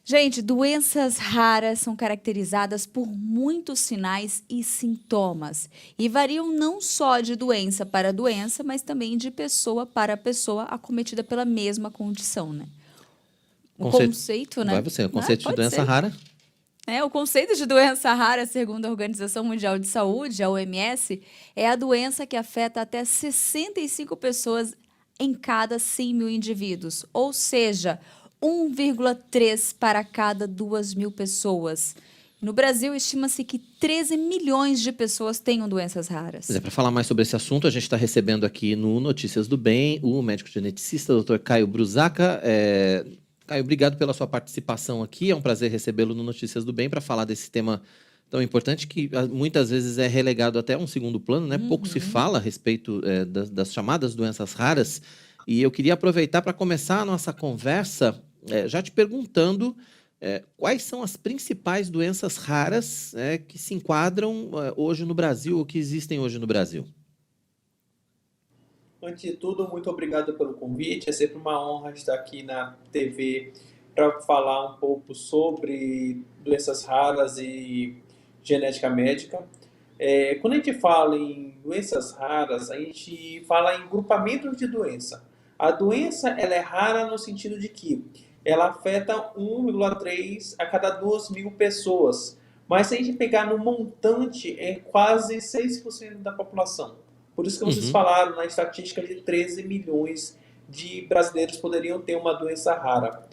Gente, doenças raras são caracterizadas por muitos sinais e sintomas e variam não só de doença para doença, mas também de pessoa para pessoa acometida pela mesma condição, né? O Conceito. conceito, Vai né? você, o Né? conceito de Pode doença ser. rara. O conceito de doença rara, segundo a Organização Mundial de Saúde, a OMS, é a doença que afeta até 65 pessoas em cada 100 mil indivíduos, ou seja, 1,3 para cada 2 mil pessoas. No Brasil, estima-se que 13 milhões de pessoas tenham doenças raras. Para falar mais sobre esse assunto, a gente está recebendo aqui no Notícias do Bem o médico geneticista, Dr. Caio Brusaca. Caio, obrigado pela sua participação aqui. É um prazer recebê-lo no Notícias do Bem para falar desse tema tão importante que muitas vezes é relegado até a um segundo plano, né? Pouco se fala a respeito das chamadas doenças raras. E eu queria aproveitar para começar a nossa conversa já te perguntando quais são as principais doenças raras que se enquadram hoje no Brasil ou que existem hoje no Brasil? Antes de tudo, muito obrigado pelo convite. É sempre uma honra estar aqui na TV para falar um pouco sobre doenças raras e genética médica. Quando a gente fala em doenças raras, a gente fala em grupamentos de doença. A doença ela é rara no sentido de que ela afeta 1,3 a cada 2 mil pessoas. Mas se a gente pegar no montante, é quase 6% da população. Por isso que vocês Uhum. falaram na estatística de 13 milhões de brasileiros poderiam ter uma doença rara.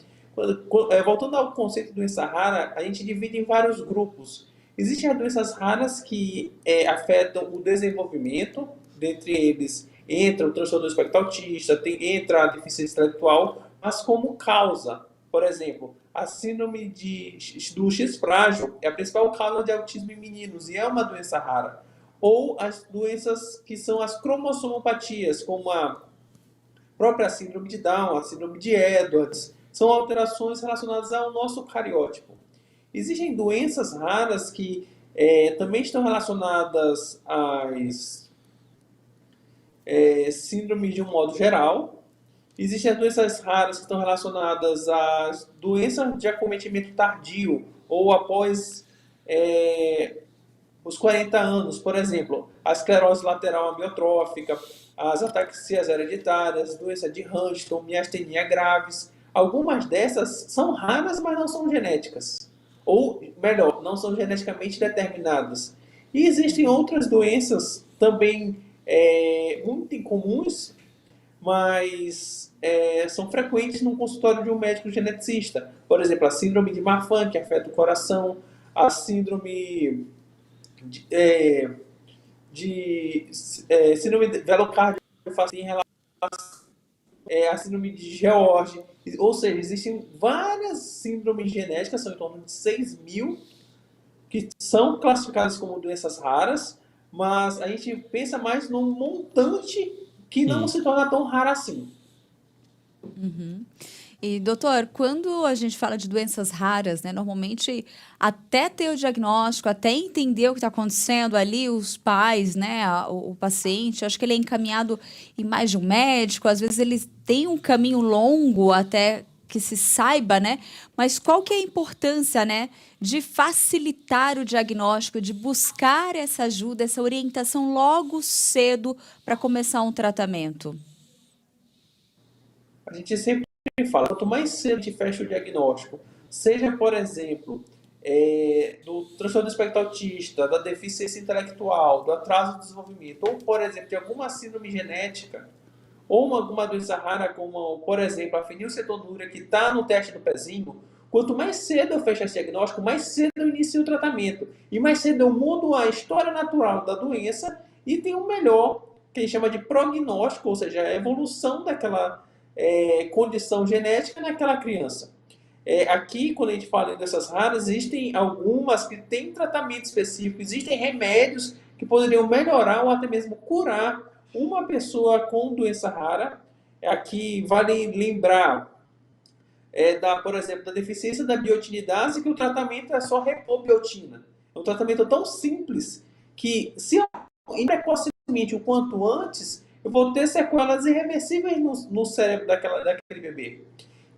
Voltando ao conceito de doença rara, a gente divide em vários grupos. Existem as doenças raras que afetam o desenvolvimento, dentre eles entra o transtorno do espectro autista, entra a deficiência intelectual, mas como causa. Por exemplo, a síndrome do X frágil é a principal causa de autismo em meninos e é uma doença rara. Ou as doenças que são as cromossomopatias, como a própria síndrome de Down, a síndrome de Edwards, são alterações relacionadas ao nosso cariótipo. Existem doenças raras que também estão relacionadas às síndromes de um modo geral. Existem as doenças raras que estão relacionadas às doenças de acometimento tardio ou após os 40 anos, por exemplo, a esclerose lateral amiotrófica, as ataxias hereditárias, doença de Huntington, miastenia graves. Algumas dessas são raras, mas não são genéticas. Ou, melhor, não são geneticamente determinadas. E existem outras doenças também muito incomuns, mas são frequentes no consultório de um médico geneticista. Por exemplo, a síndrome de Marfan, que afeta o coração, a síndrome síndrome de velocárdio em relação à síndrome de George. Ou seja, existem várias síndromes genéticas, são em torno de 6 mil, que são classificadas como doenças raras, mas a gente pensa mais num montante que não se torna tão raro assim. E, doutor, quando a gente fala de doenças raras, né, normalmente até ter o diagnóstico, até entender o que está acontecendo ali, os pais, né, o paciente, acho que ele é encaminhado em mais de um médico, às vezes ele tem um caminho longo até que se saiba, né? Mas qual que é a importância, né, de facilitar o diagnóstico, de buscar essa ajuda, essa orientação logo cedo para começar um tratamento? A gente sempre fala, quanto mais cedo a gente fecha o diagnóstico, seja, por exemplo, do transtorno do espectro autista, da deficiência intelectual, do atraso do desenvolvimento, ou, por exemplo, de alguma síndrome genética, ou alguma doença rara, como, por exemplo, a fenilcetonúria, que está no teste do pezinho, quanto mais cedo eu fecho esse diagnóstico, mais cedo eu inicio o tratamento. E mais cedo eu mudo a história natural da doença e tenho o melhor, que a gente chama de prognóstico, ou seja, a evolução daquela condição genética naquela criança. Aqui, quando a gente fala dessas raras, existem algumas que têm tratamento específico, existem remédios que poderiam melhorar ou até mesmo curar uma pessoa com doença rara. Aqui vale lembrar, por exemplo, da deficiência da biotinidase, que o tratamento é só repor biotina. É um tratamento tão simples que, se eu precocemente o quanto antes, eu vou ter sequelas irreversíveis no cérebro daquele bebê.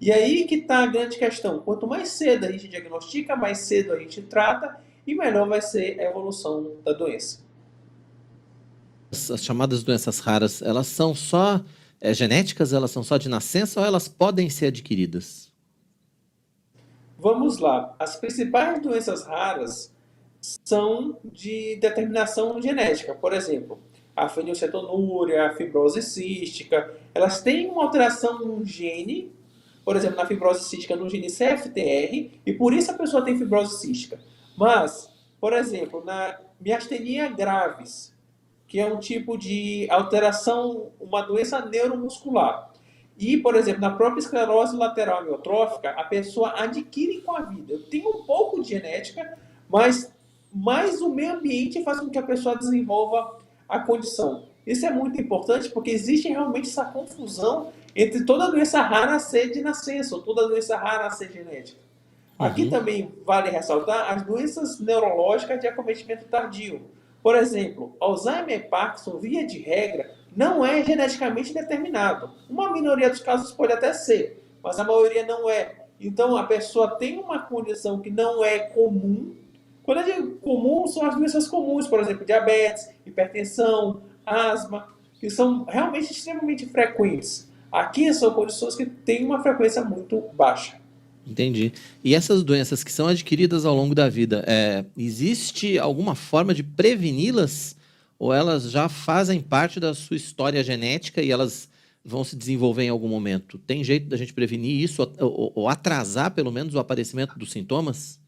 E aí que está a grande questão. Quanto mais cedo a gente diagnostica, mais cedo a gente trata e melhor vai ser a evolução da doença. As chamadas doenças raras, elas são só genéticas, elas são só de nascença ou elas podem ser adquiridas? Vamos lá. As principais doenças raras são de determinação genética. Por exemplo, a fenilcetonúria, a fibrose cística, elas têm uma alteração no gene, por exemplo, na fibrose cística no gene CFTR, e por isso a pessoa tem fibrose cística. Mas, por exemplo, na miastenia gravis, que é um tipo de alteração, uma doença neuromuscular. E, por exemplo, na própria esclerose lateral amiotrófica, a pessoa adquire com a vida. Eu tenho um pouco de genética, mas mais o meio ambiente faz com que a pessoa desenvolva a condição. Isso é muito importante porque existe realmente essa confusão entre toda doença rara ser de nascença ou toda doença rara ser genética. Aqui também vale ressaltar as doenças neurológicas de acometimento tardio. Por exemplo, Alzheimer e Parkinson, via de regra, não é geneticamente determinado. Uma minoria dos casos pode até ser, mas a maioria não é. Então, a pessoa tem uma condição que não é comum. Quando eu digo comum, são as doenças comuns, por exemplo, diabetes, hipertensão, asma, que são realmente extremamente frequentes. Aqui são condições que têm uma frequência muito baixa. Entendi. E essas doenças que são adquiridas ao longo da vida, existe alguma forma de preveni-las? Ou elas já fazem parte da sua história genética e elas vão se desenvolver em algum momento? Tem jeito da gente prevenir isso ou atrasar, pelo menos, o aparecimento dos sintomas?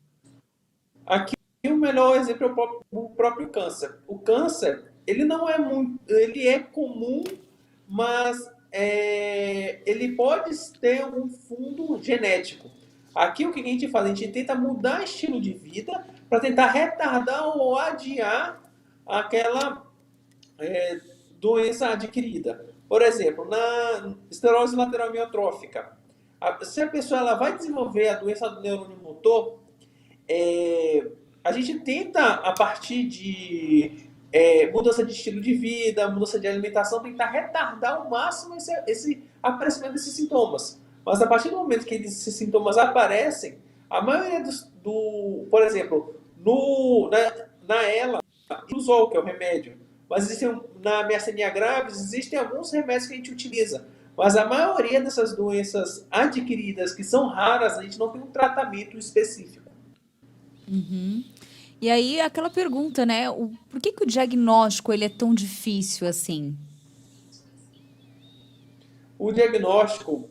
Aqui o melhor exemplo é o próprio câncer. O câncer, ele não é muito, ele é comum, mas ele pode ter um fundo genético. Aqui o que a gente faz? A gente tenta mudar estilo de vida para tentar retardar ou adiar aquela doença adquirida. Por exemplo, na esclerose lateral amiotrófica, se a pessoa ela vai desenvolver a doença do neurônio motor, a gente tenta, a partir de mudança de estilo de vida, mudança de alimentação, tentar retardar ao máximo esse aparecimento desses sintomas. Mas a partir do momento que esses sintomas aparecem, a maioria por exemplo, na ELA, Iluzol, que é o remédio, mas na miastenia graves, existem alguns remédios que a gente utiliza. Mas a maioria dessas doenças adquiridas, que são raras, a gente não tem um tratamento específico. E aí, aquela pergunta, né? Por que o diagnóstico ele é tão difícil assim? O diagnóstico,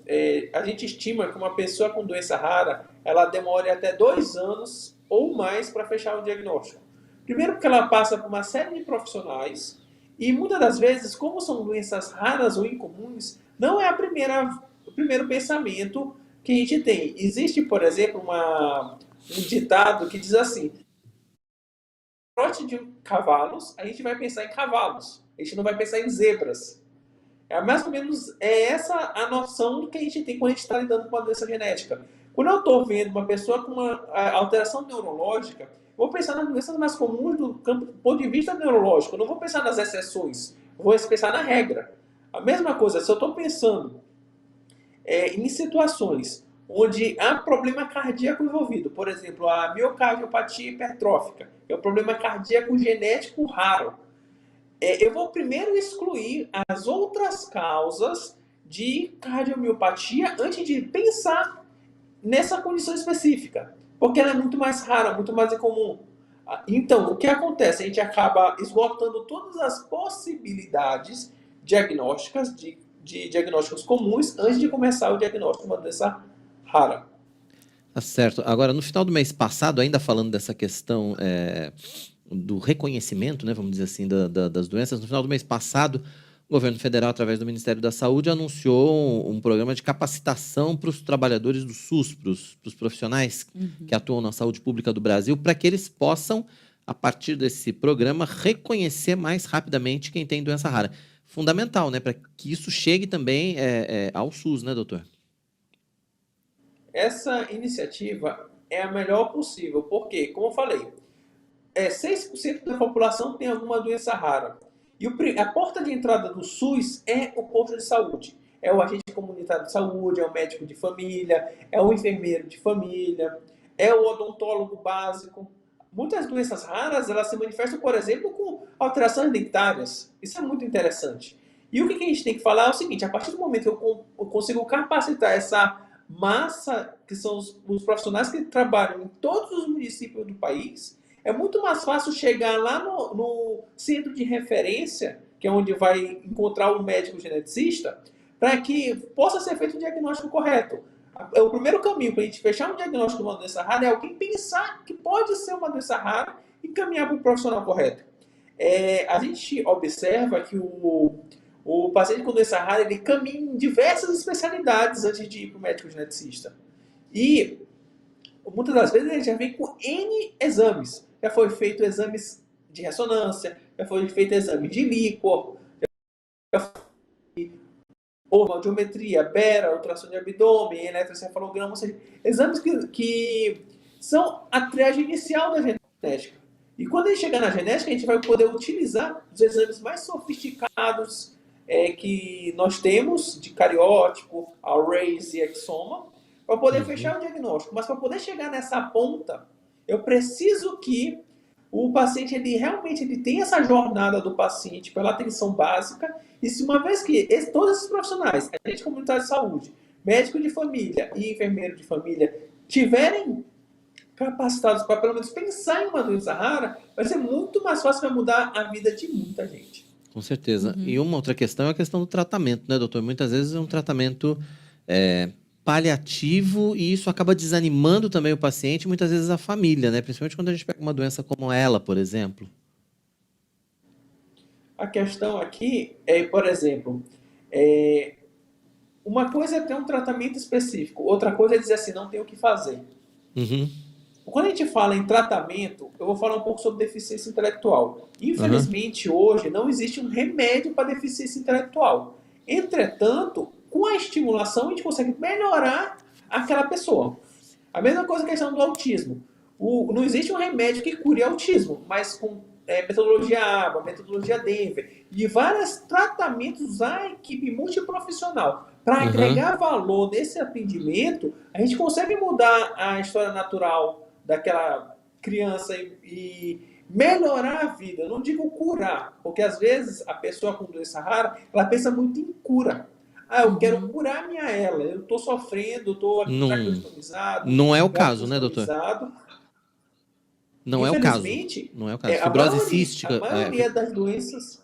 a gente estima que uma pessoa com doença rara, ela demora até 2 anos ou mais para fechar o diagnóstico. Primeiro porque ela passa por uma série de profissionais e muitas das vezes, como são doenças raras ou incomuns, não é o primeiro pensamento que a gente tem. Existe, por exemplo, um ditado que diz assim: trote de cavalos, a gente vai pensar em cavalos, a gente não vai pensar em zebras. Mais ou menos essa a noção que a gente tem quando a gente está lidando com uma doença genética. Quando eu estou vendo uma pessoa com uma alteração neurológica, vou pensar nas doenças mais comuns do ponto de vista neurológico. Eu não vou pensar nas exceções, vou pensar na regra. A mesma coisa, se eu estou pensando em situações onde há problema cardíaco envolvido, por exemplo, a miocardiopatia hipertrófica, que é um problema cardíaco genético raro, eu vou primeiro excluir as outras causas de cardiomiopatia antes de pensar nessa condição específica, porque ela é muito mais rara, muito mais incomum. Então, o que acontece? A gente acaba esgotando todas as possibilidades diagnósticas de diagnósticos comuns antes de começar o diagnóstico de uma doença rara. Tá certo. Agora, no final do mês passado, ainda falando dessa questão do reconhecimento, né, vamos dizer assim, das doenças, no final do mês passado, o governo federal, através do Ministério da Saúde, anunciou um programa de capacitação para os trabalhadores do SUS, para os profissionais que atuam na saúde pública do Brasil, para que eles possam, a partir desse programa, reconhecer mais rapidamente quem tem doença rara. Fundamental, né, para que isso chegue também ao SUS, né, doutor? Essa iniciativa é a melhor possível, porque, como eu falei, 6% da população tem alguma doença rara. E a porta de entrada do SUS é o posto de saúde. é o agente comunitário de saúde, é o médico de família, é o enfermeiro de família, é o odontólogo básico. Muitas doenças raras, elas se manifestam, por exemplo, com alterações dentárias. Isso é muito interessante. E o que a gente tem que falar é o seguinte, a partir do momento que eu consigo capacitar essa massa, que são os profissionais que trabalham em todos os municípios do país, é muito mais fácil chegar lá no centro de referência, que é onde vai encontrar o médico geneticista, para que possa ser feito o diagnóstico correto. O primeiro caminho para a gente fechar um diagnóstico de uma doença rara é alguém pensar que pode ser uma doença rara e caminhar para o profissional correto. A gente observa que o paciente com doença rara ele caminha em diversas especialidades antes de ir para o médico geneticista. E muitas das vezes ele já vem com N exames. Já foi feito exames de ressonância, já foi feito exame de líquor, já foi audiometria, bera, ultrassom de abdômen, eletroencefalograma, ou seja, exames que são a triagem inicial da genética. E quando a gente chegar na genética, a gente vai poder utilizar os exames mais sofisticados que nós temos, de cariótipo, arrays e exoma, para poder fechar o diagnóstico. Mas para poder chegar nessa ponta, eu preciso que o paciente ele realmente tenha essa jornada do paciente pela atenção básica. E se uma vez que todos esses profissionais, agente comunitário de saúde, médico de família e enfermeiro de família, tiverem capacitados para pelo menos pensar em uma doença rara, vai ser muito mais fácil para mudar a vida de muita gente. Com certeza. E uma outra questão é a questão do tratamento, né, doutor? Muitas vezes é um tratamento paliativo e isso acaba desanimando também o paciente, muitas vezes a família, né? Principalmente quando a gente pega uma doença como ela, por exemplo. A questão aqui por exemplo, uma coisa é ter um tratamento específico, outra coisa é dizer assim, não tem o que fazer. Quando a gente fala em tratamento, eu vou falar um pouco sobre deficiência intelectual. Infelizmente, hoje, não existe um remédio para deficiência intelectual. Entretanto, com a estimulação, a gente consegue melhorar aquela pessoa. A mesma coisa que a questão do autismo. Não existe um remédio que cure autismo, mas com metodologia ABA, metodologia Denver, e vários tratamentos à equipe multiprofissional para agregar valor nesse atendimento, a gente consegue mudar a história natural daquela criança e melhorar a vida. Eu não digo curar, porque às vezes a pessoa com doença rara, ela pensa muito em cura. Eu quero curar minha ela, eu estou sofrendo, eu estou aqui customizado. Não é o caso, né, doutor? Não é o caso. Não é o caso. Fibrose cística. A maioria das doenças.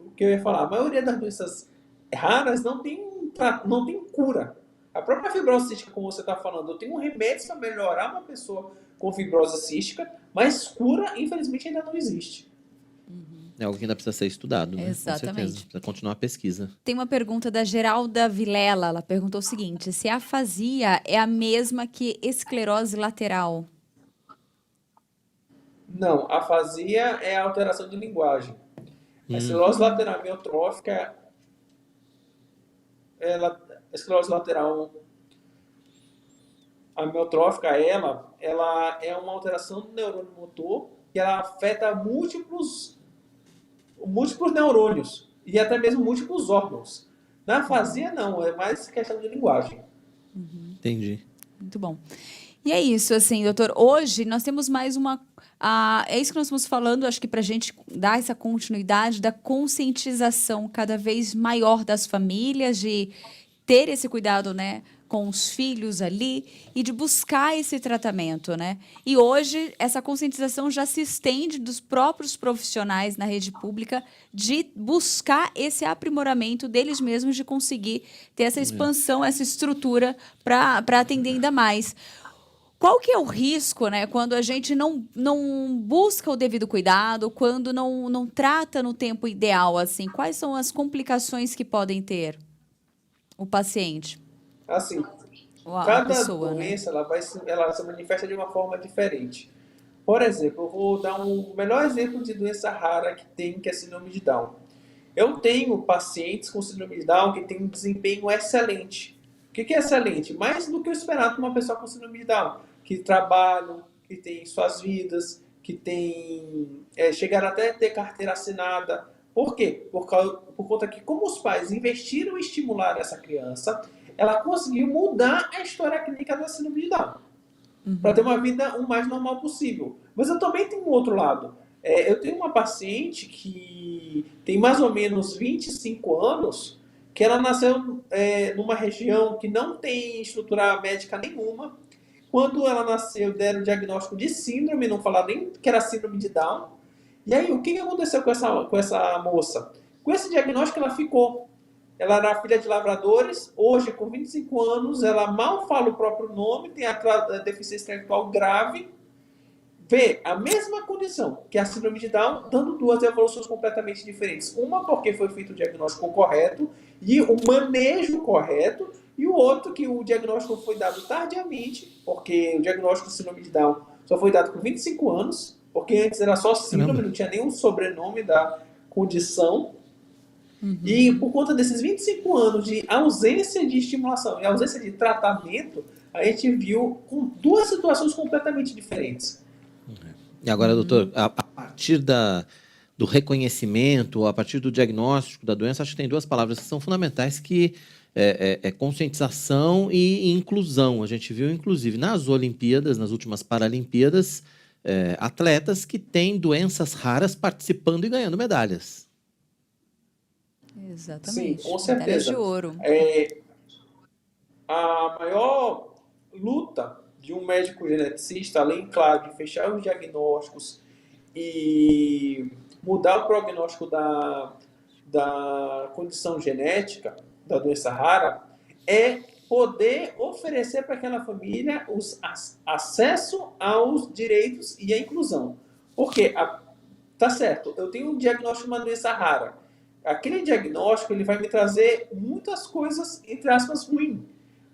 O que eu ia falar? A maioria das doenças raras não tem cura. A própria fibrose cística, como você está falando, eu tenho um remédio para melhorar uma pessoa com fibrose cística, mas cura, infelizmente, ainda não existe. É algo que ainda precisa ser estudado, né? Exatamente. Com certeza. Precisa continuar a pesquisa. Tem uma pergunta da Geralda Vilela. Ela perguntou o seguinte: se a afasia é a mesma que esclerose lateral? Não, a afasia é a alteração de linguagem. A esclerose lateral amiotrófica, a esclerose lateral amiotrófica, ela é uma alteração do neurônio motor que ela afeta múltiplos neurônios e até mesmo múltiplos órgãos. Na afasia, não, é mais questão de linguagem. Entendi. Muito bom. E é isso, assim, doutor. Hoje nós temos mais uma... é isso que nós estamos falando, acho que para a gente dar essa continuidade da conscientização cada vez maior das famílias, de ter esse cuidado, né, com os filhos ali e de buscar esse tratamento, né? E hoje essa conscientização já se estende dos próprios profissionais na rede pública de buscar esse aprimoramento deles mesmos, de conseguir ter essa expansão, essa estrutura para atender ainda mais. Qual que é o risco, né, quando a gente não busca o devido cuidado, quando não trata no tempo ideal, assim? Quais são as complicações que podem ter o paciente? Assim, A cada pessoa, doença, né? ela se manifesta de uma forma diferente. Por exemplo, eu vou dar o melhor exemplo de doença rara que tem, que é síndrome de Down. Eu tenho pacientes com síndrome de Down que têm um desempenho excelente. O que é excelente? Mais do que o esperado para uma pessoa com síndrome de Down. Que trabalham, que têm suas vidas, que chegaram até a ter carteira assinada Por quê? Por conta que, como os pais investiram em estimular essa criança, ela conseguiu mudar a história clínica da síndrome de Down para ter uma vida o mais normal possível. Mas eu também tenho um outro lado. Eu tenho uma paciente que tem mais ou menos 25 anos, que ela nasceu numa região que não tem estrutura médica nenhuma. Quando ela nasceu, deram o diagnóstico de síndrome, não falaram nem que era síndrome de Down. E aí, o que aconteceu com essa moça? Com esse diagnóstico, ela ficou. Ela era filha de lavradores, hoje, com 25 anos, ela mal fala o próprio nome, tem a deficiência intelectual grave, vê a mesma condição que a síndrome de Down, dando duas evoluções completamente diferentes. Uma porque foi feito o diagnóstico correto e o manejo correto, e o outro que o diagnóstico foi dado tardiamente, porque o diagnóstico de síndrome de Down só foi dado com 25 anos, porque antes era só síndrome, não tinha nenhum sobrenome da condição. E por conta desses 25 anos de ausência de estimulação e ausência de tratamento, a gente viu com duas situações completamente diferentes. E agora, doutor, a partir do reconhecimento, a partir do diagnóstico da doença, acho que tem duas palavras que são fundamentais, que é conscientização e inclusão. A gente viu, inclusive, nas Olimpíadas, nas últimas Paralimpíadas, atletas que têm doenças raras participando e ganhando medalhas. Exatamente. Sim, com Medalhas certeza. de ouro. A maior luta de um médico geneticista, além, claro, de fechar os diagnósticos e mudar o prognóstico da condição genética, da doença rara, é poder oferecer para aquela família acesso aos direitos e à inclusão. Porque, tá certo, eu tenho um diagnóstico de uma doença rara. Aquele diagnóstico ele vai me trazer muitas coisas, entre aspas, ruins.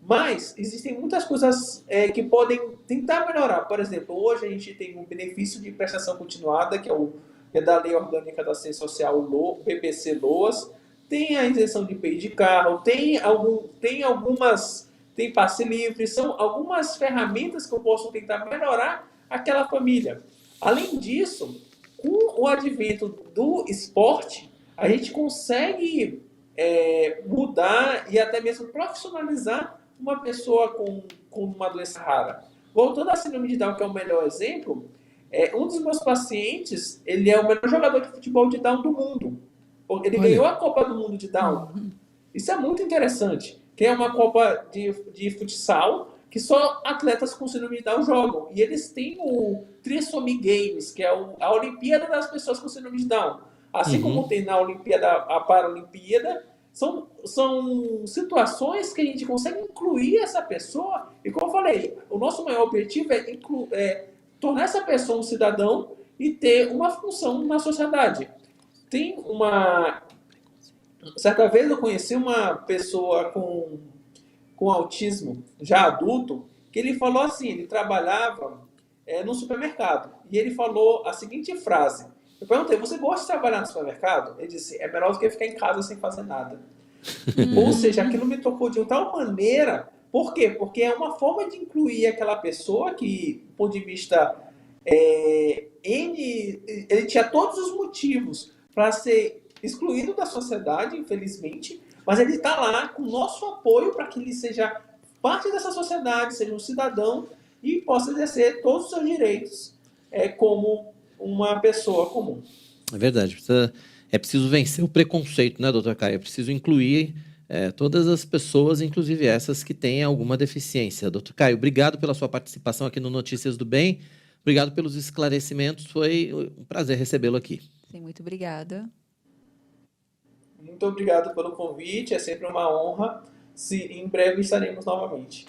Mas existem muitas coisas que podem tentar melhorar. Por exemplo, hoje a gente tem um benefício de prestação continuada, que é da Lei Orgânica da Assistência Social, o PPC-LOAS. Tem a isenção de IPI de carro, tem passe livre, são algumas ferramentas que eu posso tentar melhorar aquela família. Além disso, com o advento do esporte, a gente consegue mudar e até mesmo profissionalizar uma pessoa com uma doença rara. Voltando à síndrome de Down, que é o melhor exemplo, um dos meus pacientes, ele é o melhor jogador de futebol de Down do mundo. Ele ganhou a Copa do Mundo de Down. Isso é muito interessante. Que é uma Copa de futsal que só atletas com síndrome de Down jogam. E eles têm o Trisomy Games, que é a Olimpíada das pessoas com síndrome de Down. Assim como tem na Olimpíada, a Paralimpíada, são situações que a gente consegue incluir essa pessoa. E como eu falei, o nosso maior objetivo é tornar essa pessoa um cidadão e ter uma função na sociedade. Certa vez eu conheci uma pessoa com autismo, já adulto, que ele falou assim, ele trabalhava no supermercado. E ele falou a seguinte frase. Eu perguntei, você gosta de trabalhar no supermercado? Ele disse, é melhor do que ficar em casa sem fazer nada. Ou seja, aquilo me tocou de tal maneira. Por quê? Porque é uma forma de incluir aquela pessoa que, do ponto de vista... ele tinha todos os motivos para ser excluído da sociedade, infelizmente, mas ele está lá com o nosso apoio para que ele seja parte dessa sociedade, seja um cidadão e possa exercer todos os seus direitos como uma pessoa comum. É verdade. É preciso vencer o preconceito, né, doutor Caio? É preciso incluir todas as pessoas, inclusive essas que têm alguma deficiência. Doutor Caio, obrigado pela sua participação aqui no Notícias do Bem. Obrigado pelos esclarecimentos. Foi um prazer recebê-lo aqui. Sim, muito obrigada. Muito obrigado pelo convite. É sempre uma honra. Em breve estaremos novamente.